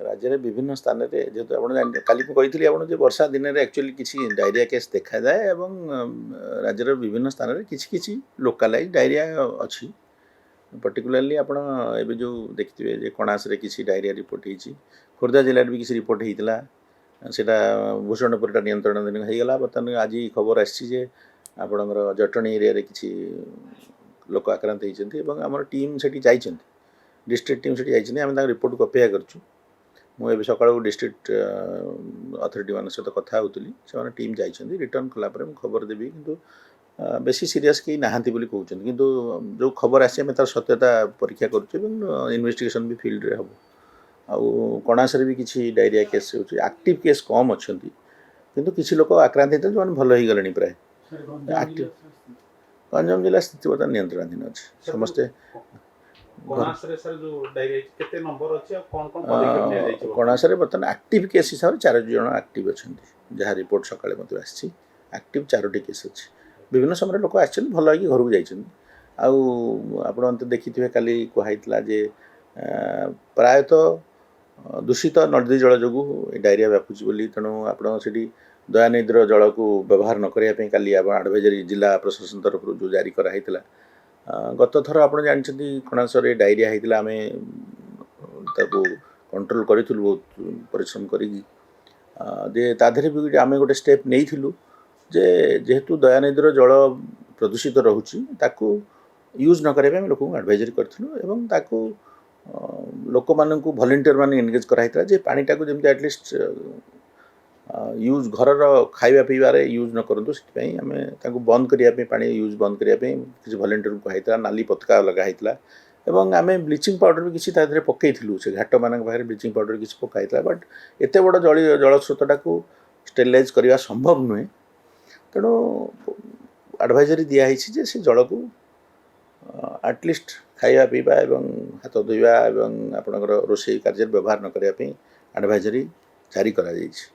राज्य में विभिन्न स्थान में जेहतु आप काली कही आप वर्षा दिन में एक्चुअली किसी डायरिया केस देखा जाए और राज्यर विभिन्न स्थान में किसी लोकालाइज डायरिया अच्छी पर्टिकुलाली आप जो देखिए कणास किसी डायरिया रिपोर्ट होती खोर्धा जिले भी किसी रिपोर्ट होता सेटा भूषणपुरटा नियंत्रण दिन होगा बर्तमान आज खबर आसी आपणकर जटणी एरिया किसी लोक आक्रांत होती आम टीम से डिस्ट्रिक्ट टीम से आम रिपोर्ट को अपेक्षा करूँ मुझे सकाल डिस्ट्रिक्ट अथॉरिटी मान सहित कथा होती से टीम जाइए रिटर्न कलापर खबर देवी कि बेसी सीरियस कहीं नहांती बोली कहते किंतु जो खबर आसी तार सत्यता परीक्षा करुँ इन्वेस्टिगेशन भी फील्ड रे हम आउ कणासरे भी किसी डायरिया केस हो एक्टिव केस कम अच्छा किंतु किसी लोक आक्रांत होते जो भल हो गले प्राय एक्टिव गंजाम जिला स्थिति बर्तमान नियंत्रणाधीन अच्छे समस्ते कणासरे बर्तमान एक्टिव केस हिसाब से 4 जन एक्टिव अच्छा जहाँ रिपोर्ट सकाଳେ मत आसी एक्टिव 4टी केस अच्छी विभिन्न समय लोक आस भल हो घर को जाइए आप देखिए काली कहला जे प्रायतः दूषित नदी जल जो डायरिया व्यापुची बोली तेणु आप दयानिधिर जल को व्यवहार न करने काली एडवाइजरी जिला प्रशासन तरफ जो जारी कराइला गत थर आप जानते कणासरे डायरिया होता आम कंट्रोल करूँ बहुत परिश्रम करें भी आम गोटे स्टेप नहीं जे जेहेतु दयानिधिर जल प्रदूषित रोचे ताकू यूज न करने लोक एडवाइजरी करूँ लोक मान वॉलंटियर मान एनगेज कराइला जे पानीटा को जमी एटलिस्ट यूज घर खाଇବା पीबारे यूज न करूँ से आम बंद करने पानी यूज बंद करने किसी वॉलंटियर को कहता नाली पताका लगाइला एवं आम ब्लीचिंग पाउडर भी किसी पकईलु से घाट मान पाखे ब्लीचिंग पाउडर किसी पकाइला बट एत बड़ जलस्रोतटा को स्टेरिलाइज करने संभव नुहे तेणु एडवाइजरी दिखाई से जल को एटलिस्ट खाଇବା पीवा एवं हाथ धोवा एवं आपणकर रोषे कार्य व्यवहार न करने एडवाइजरी जारी करा जाइछि।